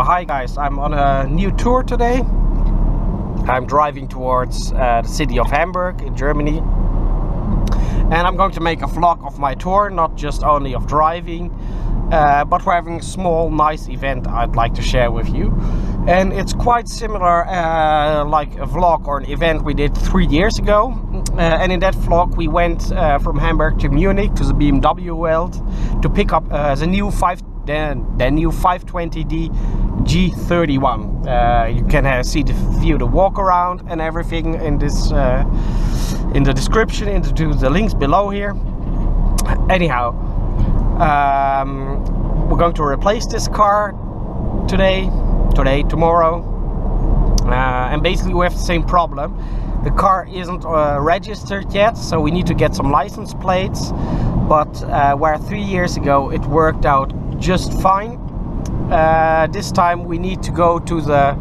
Hi guys, I'm on a new tour today. I'm driving towards the city of Hamburg in Germany, and I'm going to make a vlog of my tour, not just only of driving, but we're having a small nice event I'd like to share with you. And it's quite similar like a vlog or an event we did 3 years ago, and in that vlog we went from Hamburg to Munich to the BMW Welt to pick up the new 520D G31. You can see the view, the walk around and everything in this in the description, into the links below here. Anyhow, we're going to replace this car today, tomorrow, and basically we have the same problem. The car isn't registered yet, so we need to get some license plates, but where 3 years ago it worked out just fine, this time we need to go to the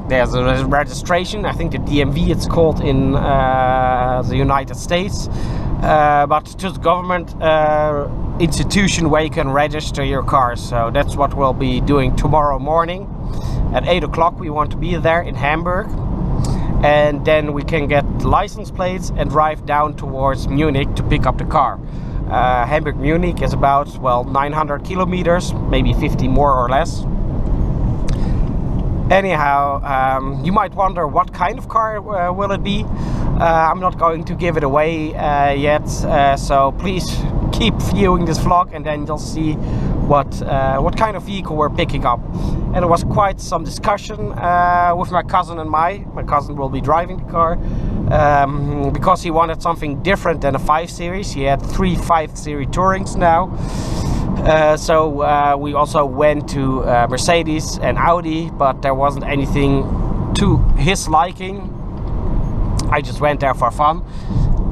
there's a registration, I think the DMV it's called in the United States, but to the government institution where you can register your car. So that's what we'll be doing tomorrow morning at 8 o'clock. We want to be there in Hamburg, and then we can get license plates and drive down towards Munich to pick up the car. Hamburg Munich is about 900 kilometers, maybe 50 more or less. Anyhow, you might wonder what kind of car will it be. I'm not going to give it away yet, so please keep viewing this vlog and then you'll see what kind of vehicle we're picking up. And there was quite some discussion with my cousin and my cousin will be driving the car, because he wanted something different than a 5 Series. He had 3 5 Series Tourings now. So we also went to Mercedes and Audi, but there wasn't anything to his liking. I just went there for fun,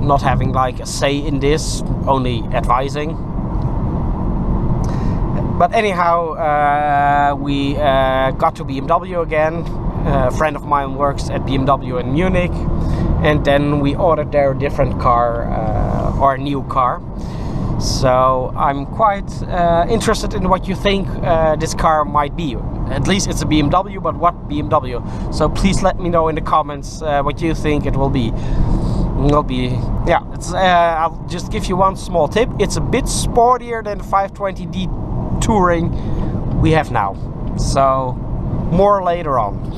not having like a say in this, only advising. But anyhow, we got to BMW again. A friend of mine works at BMW in Munich, and then we ordered their different car, or a new car. So I'm quite interested in what you think this car might be. At least it's a BMW, but what BMW? So please let me know in the comments what you think it will be. Yeah, I'll just give you one small tip. It's a bit sportier than the 520D Touring we have now. So more later on.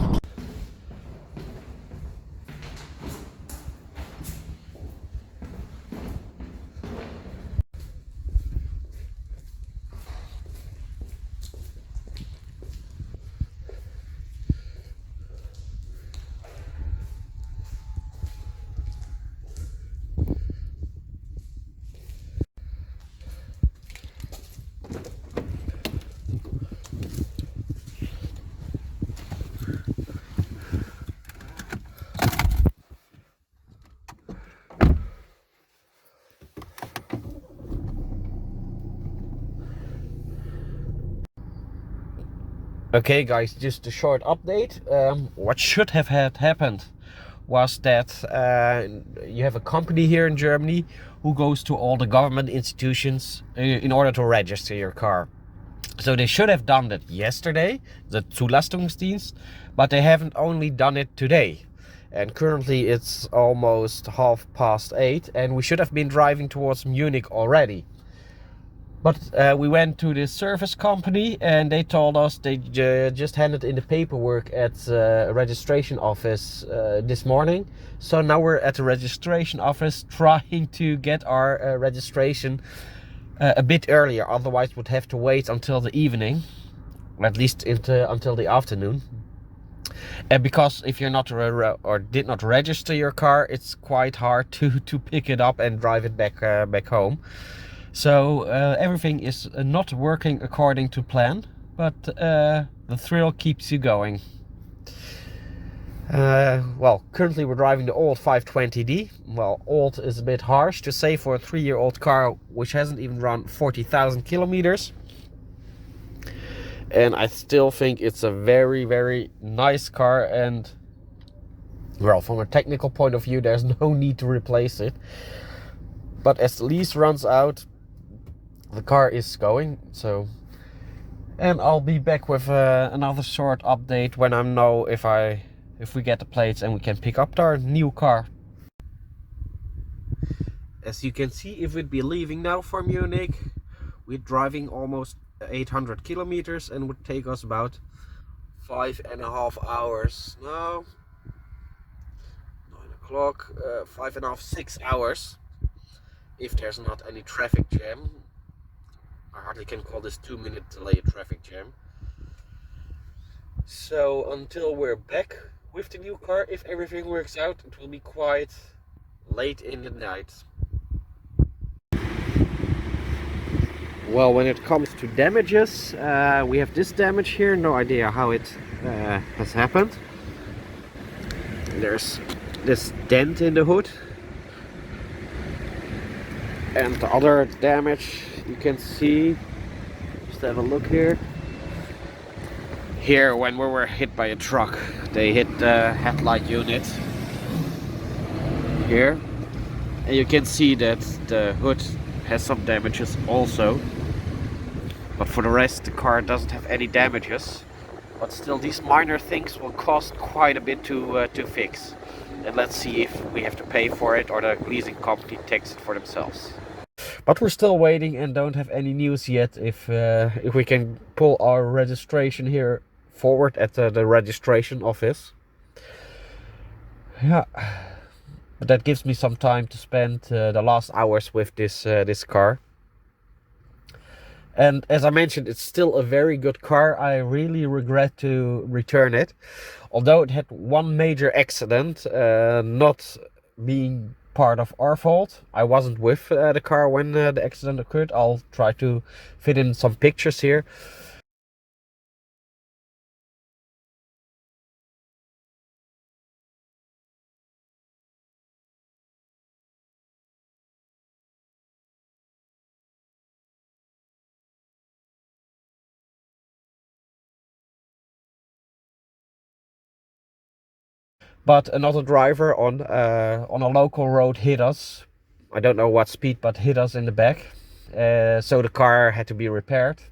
Okay guys, just a short update. What should have happened was that you have a company here in Germany who goes to all the government institutions in order to register your car. So they should have done that yesterday, the Zulassungsdienst, but they haven't only done it today. And currently it's almost 8:30 and we should have been driving towards Munich already. But we went to the service company and they told us they just handed in the paperwork at the registration office this morning. So now we're at the registration office trying to get our registration a bit earlier. Otherwise we'd have to wait until the evening, or at least until the afternoon. And because if you're not or did not register your car, it's quite hard to pick it up and drive it back home. So everything is not working according to plan, but the thrill keeps you going. Well, currently we're driving the old 520D. Well, old is a bit harsh to say for a 3-year-old car which hasn't even run 40,000 kilometers. And I still think it's a very, very nice car, and well, from a technical point of view there's no need to replace it. But as the lease runs out, the car is going, so And I'll be back with another short update when I know if we get the plates and we can pick up our new car. As you can see, if we'd be leaving now for Munich, we're driving almost 800 kilometers and would take us about 5.5 hours. No, 9 o'clock, 5.5, 6 hours. If there's not any traffic jam. I hardly can call this 2-minute delay a traffic jam. So until we're back with the new car, if everything works out, it will be quite late in the night. Well, when it comes to damages, we have this damage here. No idea how it has happened. There's this dent in the hood. And the other damage you can see, just have a look here. Here, when we were hit by a truck, they hit the headlight unit. Here. And you can see that the hood has some damages also. But for the rest, the car doesn't have any damages. But still, these minor things will cost quite a bit to fix. And let's see if we have to pay for it or the leasing company takes it for themselves. But we're still waiting and don't have any news yet if we can pull our registration here forward at the registration office. Yeah, but that gives me some time to spend the last hours with this car. And as I mentioned, it's still a very good car. I really regret to return it. Although it had one major accident, not being part of our fault. I wasn't with the car when the accident occurred. I'll try to fit in some pictures here. But another driver on a local road hit us. I don't know what speed, but hit us in the back. So the car had to be repaired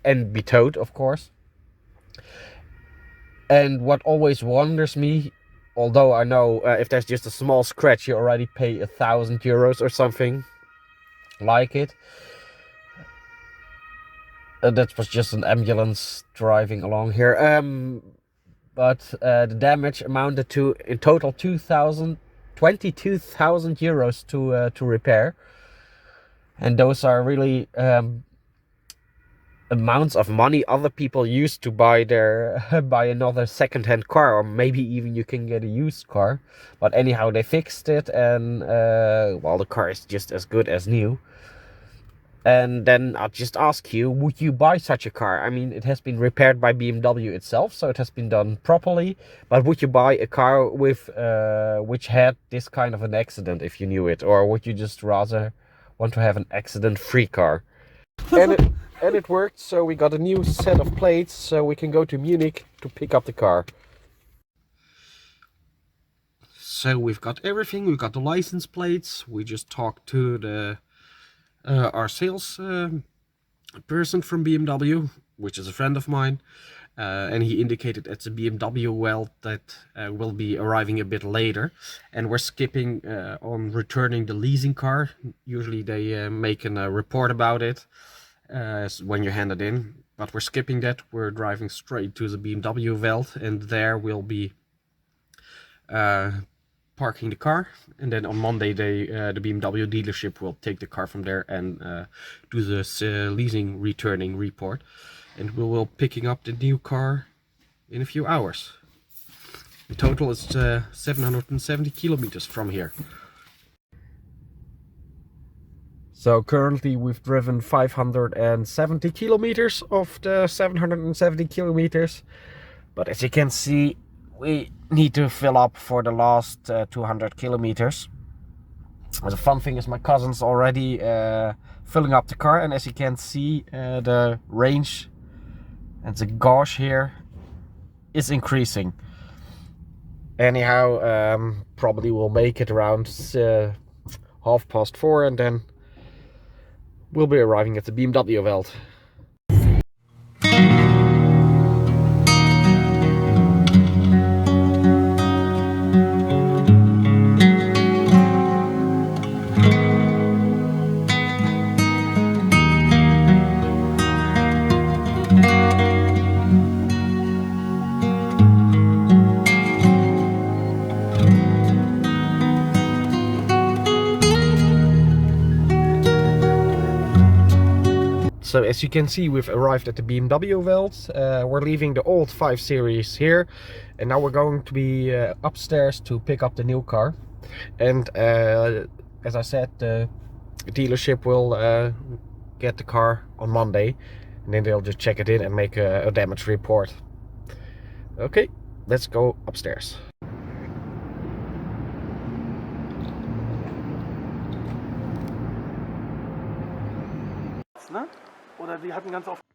and be towed, of course. And what always wonders me, although I know if there's just a small scratch, you already pay 1,000 euros or something like it. That was just an ambulance driving along here. But the damage amounted to, in total, 22,000 euros to repair. And those are really amounts of money other people used to buy another second-hand car, or maybe even you can get a used car. But anyhow, they fixed it, and well, the car is just as good as new. And then I'll just ask you, would you buy such a car? I mean, it has been repaired by BMW itself, so it has been done properly. But would you buy a car with which had this kind of an accident if you knew it? Or would you just rather want to have an accident-free car? And it worked, so we got a new set of plates, so we can go to Munich to pick up the car. So we've got everything, we've got the license plates. We just talked to the our sales person from BMW, which is a friend of mine, and he indicated it's a BMW Welt that will be arriving a bit later, and we're skipping on returning the leasing car. Usually they make a report about it when you hand it in, but we're skipping that. We're driving straight to the BMW Welt, and there we'll be parking the car, and then on Monday the BMW dealership will take the car from there and do this leasing returning report, and we will picking up the new car in a few hours. In total it's 770 kilometers from here. So currently we've driven 570 kilometers of the 770 kilometers, but as you can see, we need to fill up for the last 200 kilometers. The fun thing is my cousin's already filling up the car, and as you can see, the range and the gauge here is increasing. Anyhow, probably we'll make it around 4:30, and then we'll be arriving at the BMW Welt. So as you can see, we've arrived at the BMW Welt. We're leaving the old 5 Series here, and now we're going to be upstairs to pick up the new car. And as I said, the dealership will get the car on Monday, and then they'll just check it in and make a damage report. Okay, let's go upstairs. Ne? Oder die hatten ganz oft.